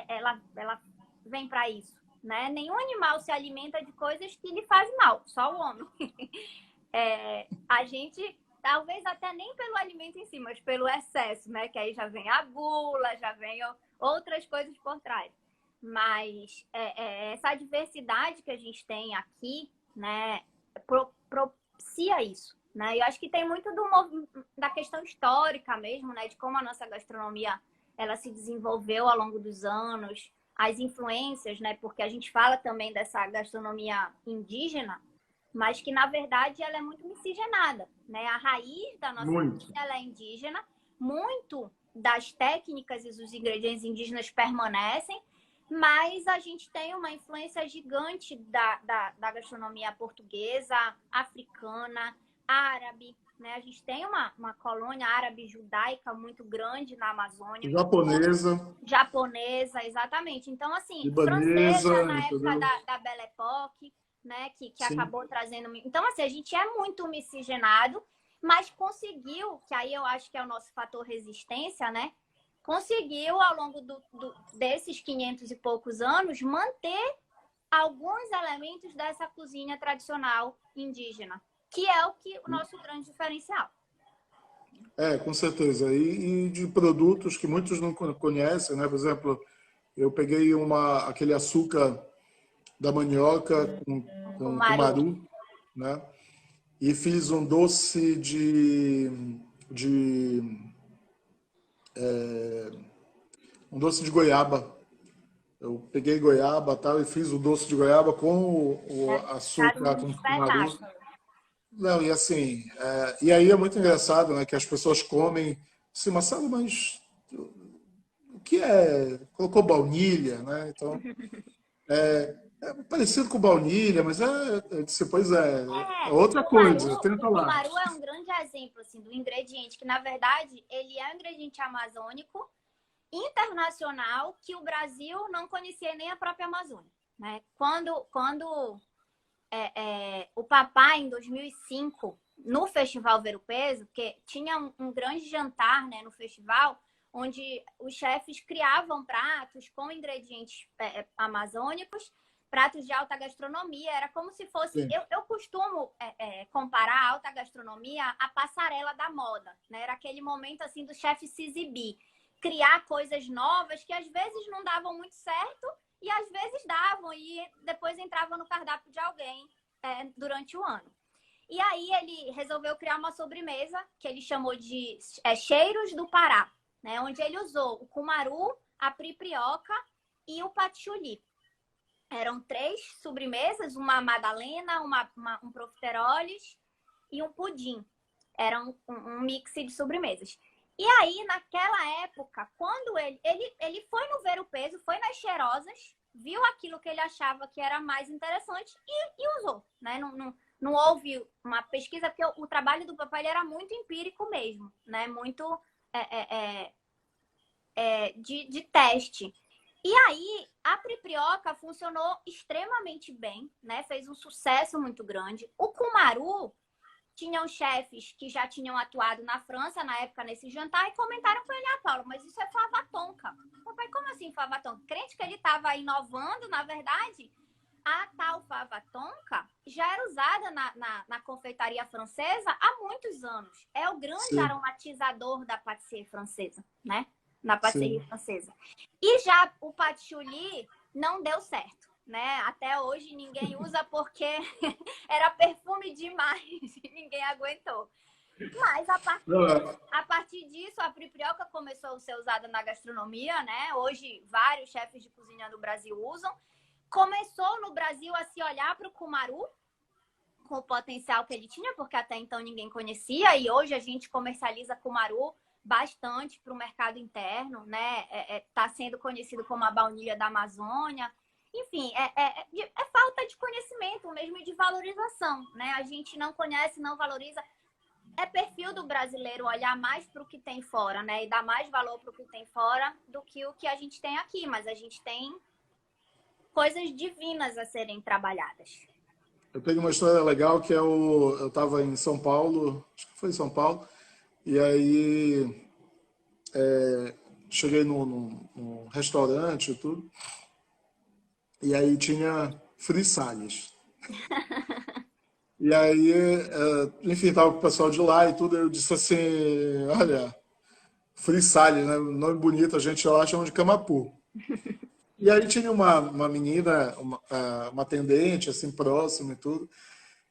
ela vem para isso, né? Nenhum animal se alimenta de coisas que lhe fazem mal, só o homem. A gente talvez até nem pelo alimento em si, mas pelo excesso, né? Que aí já vem a gula, já vem outras coisas por trás. Mas essa diversidade que a gente tem aqui, né, propicia isso. Né? Eu acho que tem muito da questão histórica mesmo, né, de como a nossa gastronomia ela se desenvolveu ao longo dos anos, as influências, né, porque a gente fala também dessa gastronomia indígena, mas que na verdade ela é muito miscigenada, né? A raiz da nossa Muito. comida ela é indígena, muito das técnicas e dos ingredientes indígenas permanecem, mas a gente tem uma influência gigante da gastronomia portuguesa, africana, árabe, né? A gente tem uma colônia árabe judaica muito grande na Amazônia. Japonesa, Japonesa, exatamente. Então, assim, libanesa, francesa na época entendeu? da Belle Époque, né? Que Sim. acabou trazendo. Então, assim, a gente é muito miscigenado, mas conseguiu, que aí eu acho que é o nosso fator resistência, né? Conseguiu, ao longo desses 500 e poucos anos, manter alguns elementos dessa cozinha tradicional indígena, que é o nosso grande diferencial. Com certeza. E de produtos que muitos não conhecem, né? Por exemplo, eu peguei aquele açúcar da mandioca Com com Maru. cumaru, né? E fiz um doce de um doce de goiaba. Eu peguei goiaba tal e fiz o doce de goiaba com o Deve ter ficado açúcar um com cumaru. espetáculo. Não, e assim, e aí é muito engraçado, né, que as pessoas comem, assim, Marcelo, mas o que é? Colocou baunilha, né? Então, é parecido com baunilha, mas eu disse, pois é outra coisa, tenta O lá. cumaru é um grande exemplo assim, do ingrediente que, na verdade, ele é um ingrediente amazônico internacional que o Brasil não conhecia nem a própria Amazônia. Né? Quando o papai, em 2005, no Festival Ver o Peso, porque tinha um grande jantar, né, no festival, onde os chefes criavam pratos com ingredientes amazônicos, pratos de alta gastronomia. Era como se fosse... Sim. Eu costumo comparar a alta gastronomia à passarela da moda. Né? Era aquele momento assim do chefe se exibir, criar coisas novas que às vezes não davam muito certo e às vezes davam e depois entravam no cardápio de alguém durante o ano. E aí ele resolveu criar uma sobremesa que ele chamou de Cheiros do Pará, né? Onde ele usou o cumaru, a priprioca e o patchouli. Eram 3 sobremesas, uma magdalena, um profiteroles e um pudim. Era um mix de sobremesas. E aí, naquela época, quando ele foi no Ver o Peso, foi nas cheirosas, viu aquilo que ele achava que era mais interessante e usou, né? Não houve uma pesquisa, porque o trabalho do papai ele era muito empírico mesmo, né? Muito de teste. E aí, a priprioca funcionou extremamente bem, né? Fez um sucesso muito grande. O cumaru, tinham chefes que já tinham atuado na França, na época, nesse jantar, e comentaram com ele, Paula, mas isso é fava tonka. Papai, como assim fava tonka? Crente que ele estava inovando, na verdade, a tal fava tonka já era usada na confeitaria francesa há muitos anos. É o grande aromatizador da patisserie francesa, né? Na patisserie francesa. E já o patchouli não deu certo, né? Até hoje ninguém usa porque era perfume demais e ninguém aguentou. Mas a partir disso, a priprioca começou a ser usada na gastronomia, né? Hoje vários chefes de cozinha do Brasil usam. Começou no Brasil a se olhar para o cumaru com o potencial que ele tinha, porque até então ninguém conhecia, e hoje a gente comercializa cumaru bastante para o mercado interno, né? Tá sendo conhecido como a baunilha da Amazônia. Enfim, é falta de conhecimento mesmo e de valorização, né? A gente não conhece, não valoriza. É perfil do brasileiro olhar mais para o que tem fora, né? E dar mais valor para o que tem fora do que o que a gente tem aqui. Mas a gente tem coisas divinas a serem trabalhadas. Eu tenho uma história legal que eu estava em São Paulo, acho que foi em São Paulo, e aí cheguei num restaurante e tudo, e aí tinha friçalhas. E aí, enfim, tava com o pessoal de lá e tudo, eu disse assim, olha, friçalhas, né? Nome bonito, a gente lá chama de camapu. E aí tinha uma menina, uma atendente, assim, próxima e tudo,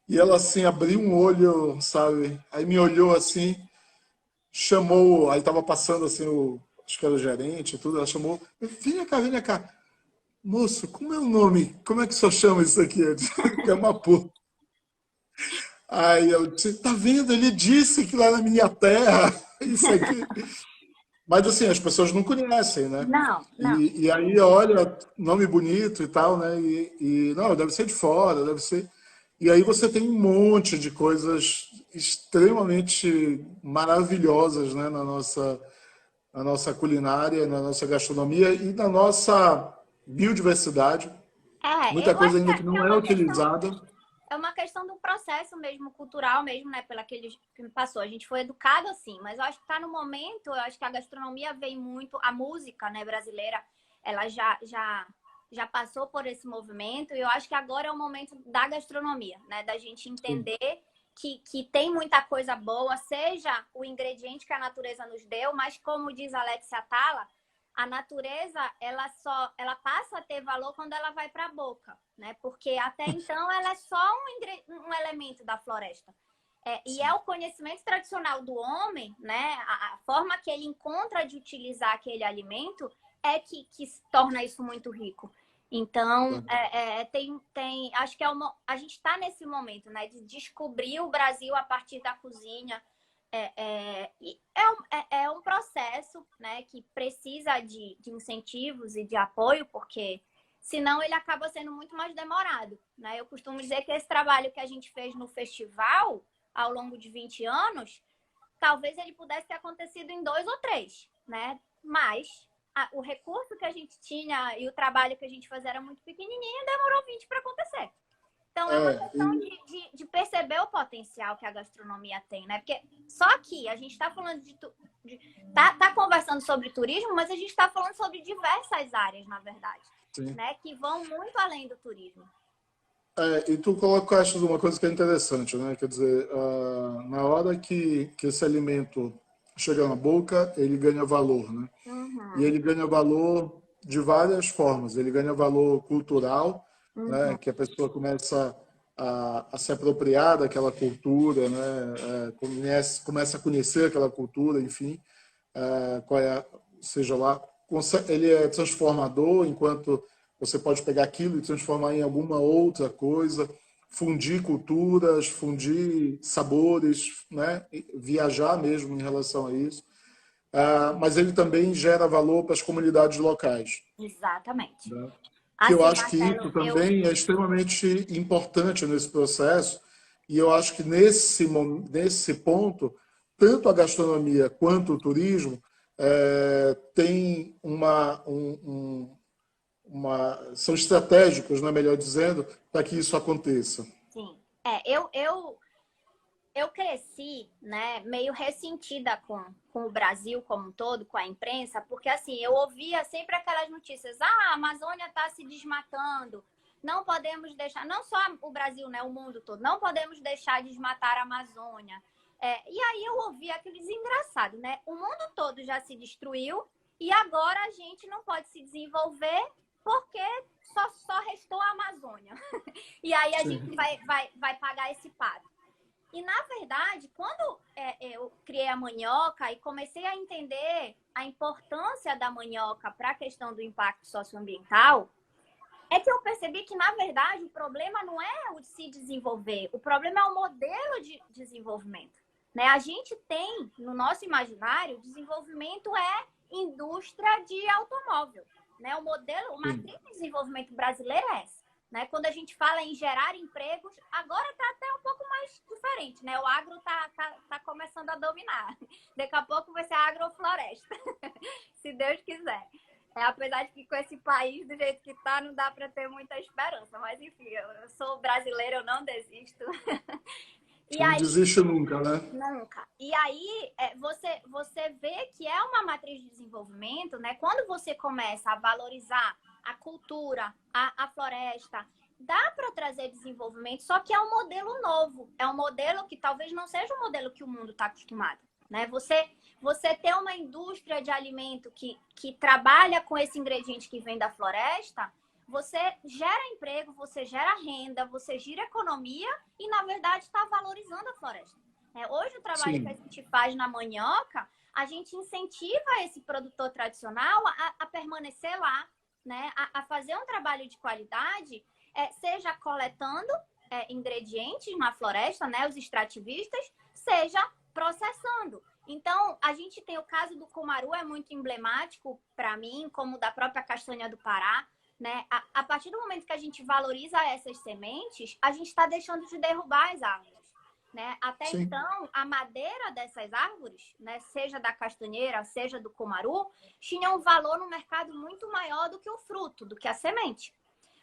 e ela, assim, abriu um olho, sabe? Aí me olhou assim, chamou, aí tava passando, assim, acho que era o gerente e tudo, ela chamou, vem cá, moço, como é o nome? Como é que o senhor chama isso aqui? Eu disse, camapu. Aí eu disse, tá vendo? Ele disse que lá na minha terra, isso aqui. Mas assim, as pessoas não conhecem, né? Não. E aí, olha, nome bonito e tal, né? Não, deve ser de fora, deve ser. E aí você tem um monte de coisas extremamente maravilhosas, né? Na nossa culinária, na nossa gastronomia e na nossa biodiversidade. Muita Eu coisa acho ainda que que não é utilizada. é uma questão do processo mesmo, cultural mesmo, né? Pela que me passou. A gente foi educado assim, mas eu acho que está no momento, eu acho que a gastronomia vem muito, a música, né, brasileira, ela já passou por esse movimento, e eu acho que agora é o momento da gastronomia, né? Da gente entender que tem muita coisa boa, seja o ingrediente que a natureza nos deu, mas como diz Alexia Atala, a natureza ela passa a ter valor quando ela vai para a boca, né? Porque até então ela é só um elemento da floresta. E é o conhecimento tradicional do homem, né? A forma que ele encontra de utilizar aquele alimento é que torna isso muito rico. Então, acho que a gente está nesse momento, né? De descobrir o Brasil a partir da cozinha. É um processo, né, que precisa de incentivos e de apoio, porque senão ele acaba sendo muito mais demorado, né? Eu costumo dizer que esse trabalho que a gente fez no festival, ao longo de 20 anos, talvez ele pudesse ter acontecido em 2 ou 3, né? Mas o recurso que a gente tinha e o trabalho que a gente fazia era muito pequenininho e demorou 20 para acontecer. Então, é uma questão de perceber o potencial que a gastronomia tem, né? Porque só aqui a gente está falando tá conversando sobre turismo, mas a gente está falando sobre diversas áreas, na verdade, né? Que vão muito além do turismo. E tu colocaste uma coisa que é interessante, né? Quer dizer, na hora que esse alimento chega na boca, ele ganha valor, né? Uhum. E ele ganha valor de várias formas. Ele ganha valor cultural, né? Uhum. Que a pessoa começa a se apropriar daquela cultura, né? Começa a conhecer aquela cultura, enfim, qual é, seja lá, ele é transformador, enquanto você pode pegar aquilo e transformar em alguma outra coisa, fundir culturas, fundir sabores, né? Viajar mesmo em relação a isso. Mas ele também gera valor para as comunidades locais, Exatamente. né? Que eu Assim, acho que Marcelo, isso também é extremamente importante nesse processo, e eu acho que nesse ponto, tanto a gastronomia quanto o turismo tem são estratégicos, não é melhor dizendo, para que isso aconteça. sim. Eu cresci, né, meio ressentida com o Brasil como um todo, com a imprensa, porque assim, eu ouvia sempre aquelas notícias: ah, a Amazônia está se desmatando, não podemos deixar, não só o Brasil, né, o mundo todo, não podemos deixar de desmatar a Amazônia. E aí eu ouvia aqueles engraçados, né? O mundo todo já se destruiu e agora a gente não pode se desenvolver porque só restou a Amazônia. E aí a gente Sim, vai pagar esse pato. E, na verdade, quando eu criei a manioca e comecei a entender a importância da manioca para a questão do impacto socioambiental, é que eu percebi que, na verdade, o problema não é o de se desenvolver, o problema é o modelo de desenvolvimento. Né? A gente tem, no nosso imaginário, desenvolvimento é indústria de automóvel. Né? O modelo, o sim. matriz de desenvolvimento brasileiro é essa. Né? Quando a gente fala em gerar empregos, agora está até um pouco mais diferente. Né? O agro tá começando a dominar. Daqui a pouco vai ser a agrofloresta, se Deus quiser. Apesar de que com esse país do jeito que tá, não dá para ter muita esperança. Mas enfim, eu sou brasileira, eu não desisto. E Não aí, desiste nunca, né? nunca. E aí, você vê que é uma matriz de desenvolvimento, né? Quando você começa a valorizar a cultura, a floresta, dá para trazer desenvolvimento, só que é um modelo novo. É um modelo que talvez não seja o modelo que o mundo está acostumado. Né? Você ter uma indústria de alimento que trabalha com esse ingrediente que vem da floresta, você gera emprego, você gera renda, você gira economia e, na verdade, está valorizando a floresta. Hoje, o trabalho que a Sim, gente faz na manioca, a gente incentiva esse produtor tradicional a permanecer lá, né? A fazer um trabalho de qualidade, seja coletando ingredientes na floresta, né? Os extrativistas, seja processando. Então, a gente tem o caso do cumaru, é muito emblemático para mim, como da própria castanha do Pará. Né? A partir do momento que a gente valoriza essas sementes, a gente está deixando de derrubar as árvores. Né? Até sim, então, a madeira dessas árvores, né, seja da castanheira, seja do cumaru, tinha um valor no mercado muito maior do que o fruto, do que a semente.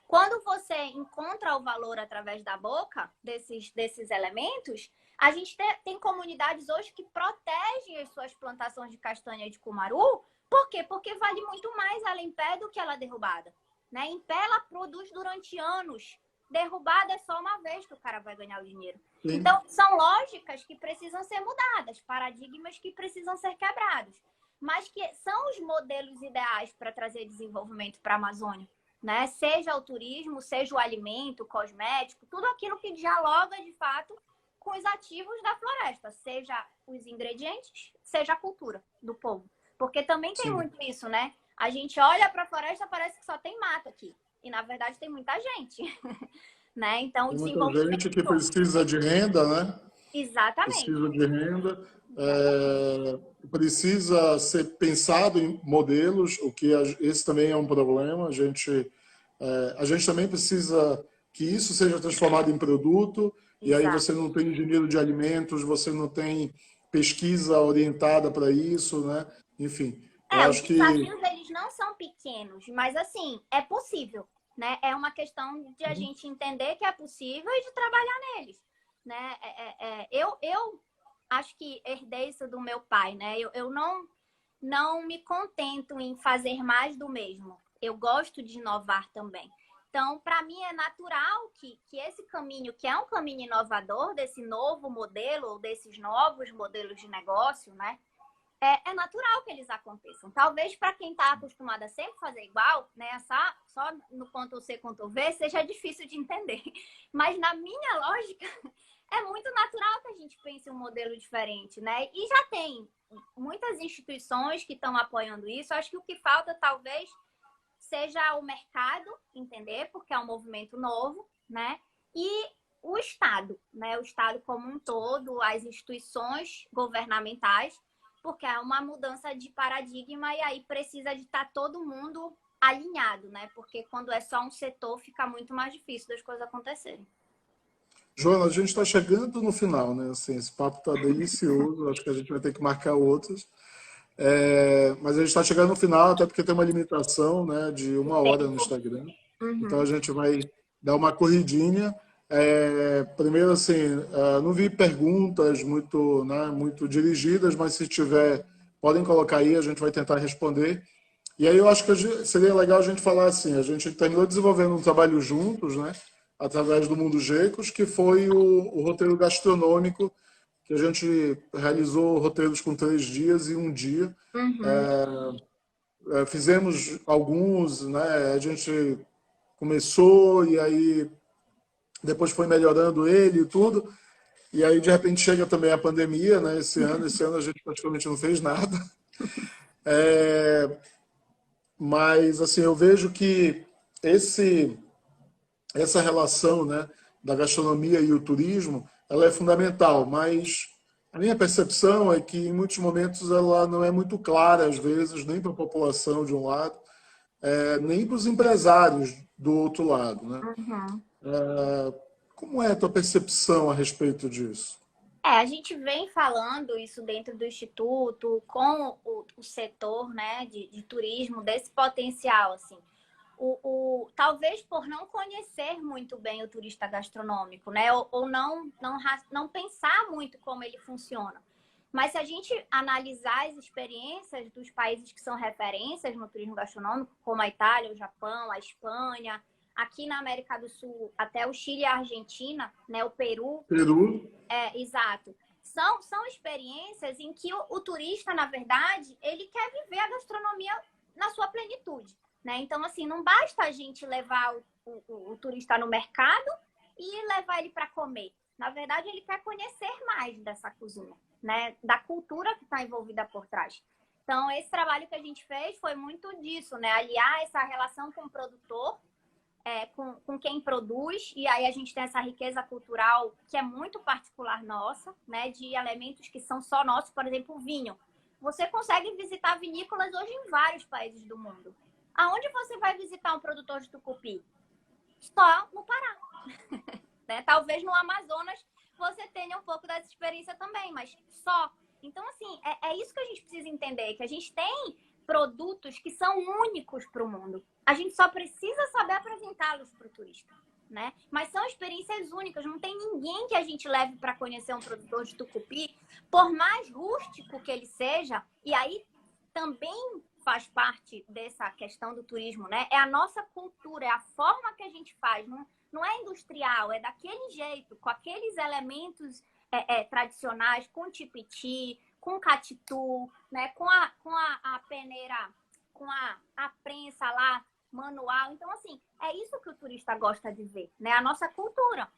Quando você encontra o valor através da boca desses elementos, a gente tem comunidades hoje que protegem as suas plantações de castanha e de cumaru. Por quê? Porque vale muito mais ela em pé do que ela derrubada. Né? Em pé ela produz durante anos. Derrubada é só uma vez que o cara vai ganhar o dinheiro. sim. Então, são lógicas que precisam ser mudadas, paradigmas que precisam ser quebrados, mas que são os modelos ideais para trazer desenvolvimento para a Amazônia. Né? Seja o turismo, seja o alimento, o cosmético, tudo aquilo que dialoga de fato com os ativos da floresta, seja os ingredientes, seja a cultura do povo. Porque também tem Sim. muito isso, né? A gente olha para a floresta, parece que só tem mato aqui. E na verdade tem muita gente. Né? Então o Tem muita desenvolvimento. gente que precisa de renda, né? Exatamente. Precisa de renda, Exatamente. precisa ser pensado em modelos, o que esse também é um problema. A gente também precisa que isso seja transformado em produto, e aí Exato. você não tem engenheiro de alimentos, você não tem pesquisa orientada para isso, né? Enfim, eu Os acho que desafios eles não são pequenos, mas assim, é possível, né? É uma questão de a gente entender que é possível e de trabalhar neles, né? Eu acho que herdei isso do meu pai, né? Eu não me contento em fazer mais do mesmo. Eu gosto de inovar também. Então, para mim é natural que esse caminho, que é um caminho inovador desse novo modelo ou desses novos modelos de negócio, né? é natural que eles aconteçam. Talvez para quem está acostumado a sempre fazer igual, né, só no Ctrl+C, Ctrl+V, seja difícil de entender. Mas na minha lógica, é muito natural que a gente pense um modelo diferente, né? E já tem muitas instituições que estão apoiando isso. Acho que o que falta, talvez, seja o mercado entender, porque é um movimento novo, né? E o Estado, né? O Estado como um todo, as instituições governamentais, porque é uma mudança de paradigma e aí precisa de estar todo mundo alinhado, né? Porque quando é só um setor, fica muito mais difícil das coisas acontecerem. Joana, a gente está chegando no final, né? Assim, esse papo está delicioso, acho que a gente vai ter que marcar outros. Mas a gente está chegando no final, até porque tem uma limitação, né, de 1 hora no Instagram. Então a Uhum. gente vai dar uma corridinha. Primeiro, assim, não vi perguntas muito, né, muito dirigidas, mas se tiver, podem colocar aí, a gente vai tentar responder. E aí eu acho que seria legal a gente falar assim, a gente terminou desenvolvendo um trabalho juntos, né, através do Mundo Gecos, que foi o roteiro gastronômico, que a gente realizou roteiros com 3 dias e um dia. Uhum. Fizemos alguns, né, a gente começou e aí depois foi melhorando ele e tudo. E aí, de repente, chega também a pandemia, né? Esse ano a gente praticamente não fez nada. É, mas, assim, eu vejo que esse, essa relação, né, da gastronomia e o turismo, ela é fundamental, mas a minha percepção é que, em muitos momentos, ela não é muito clara, às vezes, nem para a população de um lado, nem para os empresários do outro lado, né? Uhum. Como é a tua percepção a respeito disso? A gente vem falando isso dentro do Instituto, com o setor, né, de turismo, desse potencial, assim. Talvez por não conhecer muito bem o turista gastronômico, né, ou não pensar muito como ele funciona. Mas se a gente analisar as experiências dos países que são referências no turismo gastronômico, como a Itália, o Japão, a Espanha, aqui na América do Sul, até o Chile e a Argentina, né, o Peru, Peru, exato. São experiências em que o turista, na verdade, ele quer viver a gastronomia na sua plenitude, né? Então, assim, não basta a gente levar o turista no mercado e levar ele para comer. Na verdade, ele quer conhecer mais dessa cozinha, né? Da cultura que está envolvida por trás. Então, esse trabalho que a gente fez foi muito disso, né? Aliar essa relação com o produtor, com quem produz, e aí a gente tem essa riqueza cultural que é muito particular nossa, né, de elementos que são só nossos, por exemplo, o vinho. Você consegue visitar vinícolas hoje em vários países do mundo. Aonde você vai visitar um produtor de tucupi? Só no Pará. Né? Talvez no Amazonas você tenha um pouco dessa experiência também, mas só. Então, assim, é isso que a gente precisa entender, que a gente tem produtos que são únicos para o mundo. A gente só precisa saber apresentá-los para o turista, né? Mas são experiências únicas. Não tem ninguém que a gente leve para conhecer um produtor de tucupi, por mais rústico que ele seja. E aí também faz parte dessa questão do turismo, né? É a nossa cultura, é a forma que a gente faz. Não é industrial, é daquele jeito, com aqueles elementos tradicionais, com tipiti, com catitu, né? com a peneira, com a prensa lá, manual. Então, assim, é isso que o turista gosta de ver, né? A nossa cultura.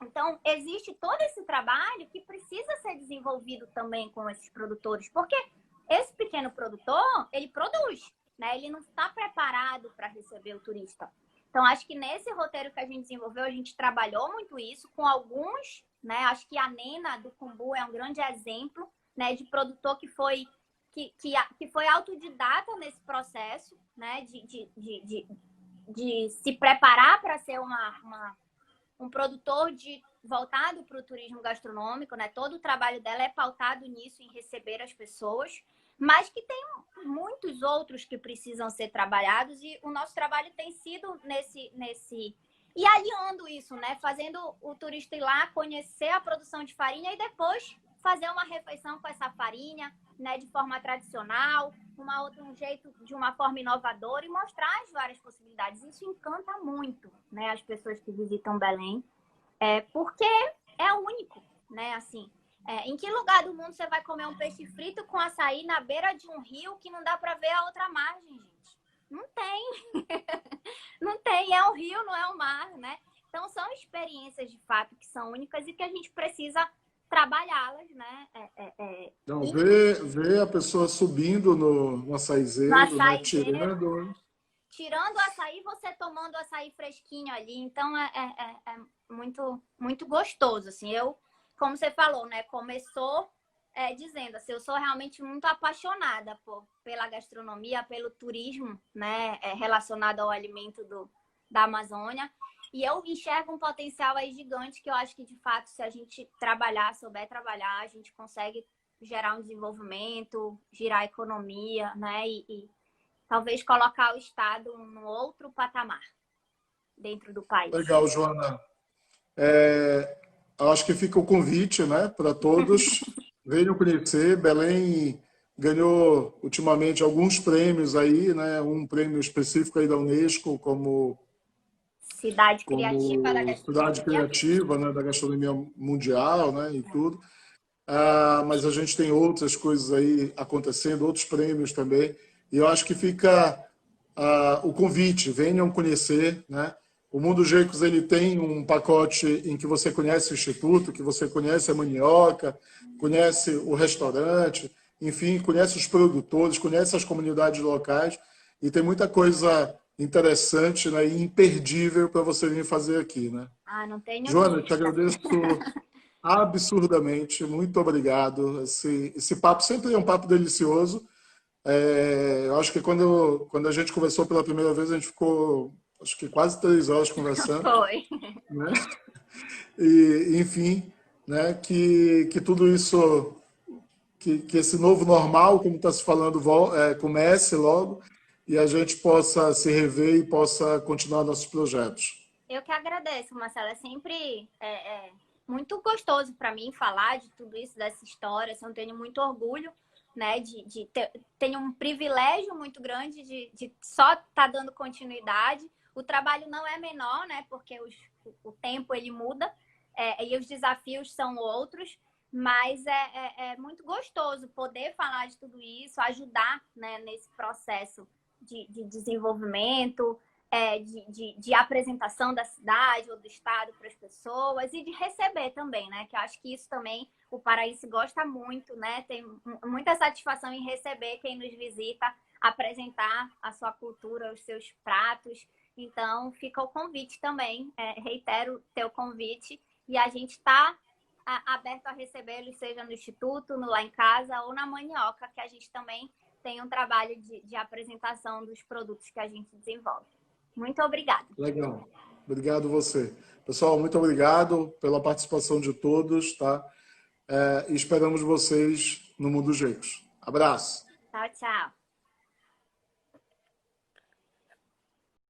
Então, existe todo esse trabalho que precisa ser desenvolvido também com esses produtores, porque esse pequeno produtor, ele produz, né? Ele não está preparado para receber o turista. Então, acho que nesse roteiro que a gente desenvolveu, a gente trabalhou muito isso com alguns, né? Acho que a Nena do Cumbu é um grande exemplo, né, de produtor que foi autodidata nesse processo, né, de se preparar para ser um produtor voltado para o turismo gastronômico, né? Todo o trabalho dela é pautado nisso, em receber as pessoas, mas que tem muitos outros que precisam ser trabalhados e o nosso trabalho tem sido nesse e aliando isso, né? Fazendo o turista ir lá conhecer a produção de farinha e depois fazer uma refeição com essa farinha, né? De forma tradicional, um jeito, de uma forma inovadora e mostrar as várias possibilidades. Isso encanta muito, né? As pessoas que visitam Belém, porque é único, né? Assim, Em que lugar do mundo você vai comer um peixe frito com açaí na beira de um rio que não dá para ver a outra margem, gente? Não tem. Não tem. É um rio, não é um mar, né? Então, são experiências de fato que são únicas e que a gente precisa trabalhá-las, né? Então, ver a pessoa subindo no No açaizeiro, né? açaizeiro, Tirando. tirando o açaí, você tomando o açaí fresquinho ali. Então, é muito, muito gostoso, assim. Como você falou, né? Começou dizendo assim, eu sou realmente muito apaixonada pela gastronomia, pelo turismo, né? Relacionado ao alimento da Amazônia. E eu enxergo um potencial aí gigante que eu acho que, de fato, se a gente souber trabalhar, a gente consegue gerar um desenvolvimento, girar a economia, né? E talvez colocar o Estado num outro patamar dentro do país. Legal, Joana. Acho que fica o convite, né, para todos. Venham conhecer. Belém ganhou ultimamente alguns prêmios aí, né? Um prêmio específico aí da Unesco Cidade criativa da como cidade gastronomia. criativa, né, da gastronomia mundial, né, e tudo. Mas a gente tem outras coisas aí acontecendo, outros prêmios também. E eu acho que fica o convite, venham conhecer, né? O Mundo Geicos, ele tem um pacote em que você conhece o Instituto, que você conhece a mandioca, conhece o restaurante, enfim, conhece os produtores, conhece as comunidades locais e tem muita coisa interessante, né, e imperdível para você vir fazer aqui, né? Não tenho Joana, eu te dúvida. agradeço absurdamente, muito obrigado. Esse papo sempre é um papo delicioso. Eu acho que quando a gente conversou pela primeira vez, a gente ficou, acho que quase 3 horas conversando, Foi. né? E, enfim, né? Que tudo isso, que esse novo normal, como está se falando, comece logo e a gente possa se rever e possa continuar nossos projetos. Eu que agradeço, Marcela. É sempre muito gostoso para mim falar de tudo isso, dessa história. Assim, eu tenho muito orgulho, né, tenho um privilégio muito grande de só estar dando continuidade. O trabalho não é menor, né, porque o tempo ele muda e os desafios são outros, mas é muito gostoso poder falar de tudo isso, ajudar, né, nesse processo de desenvolvimento, de apresentação da cidade ou do estado para as pessoas e de receber também, né? Que eu acho que isso também o paraense gosta muito, né? Tem muita satisfação em receber quem nos visita, apresentar a sua cultura, os seus pratos. Então, fica o convite também, reitero teu convite e a gente está aberto a recebê-los, seja no Instituto, no Lá em Casa ou na Mandioca, que a gente também tem um trabalho de apresentação dos produtos que a gente desenvolve. Muito obrigada. Legal. Obrigado você. Pessoal, muito obrigado pela participação de todos, tá? E esperamos vocês no Mundo Geicos. Abraço. Tchau, tchau.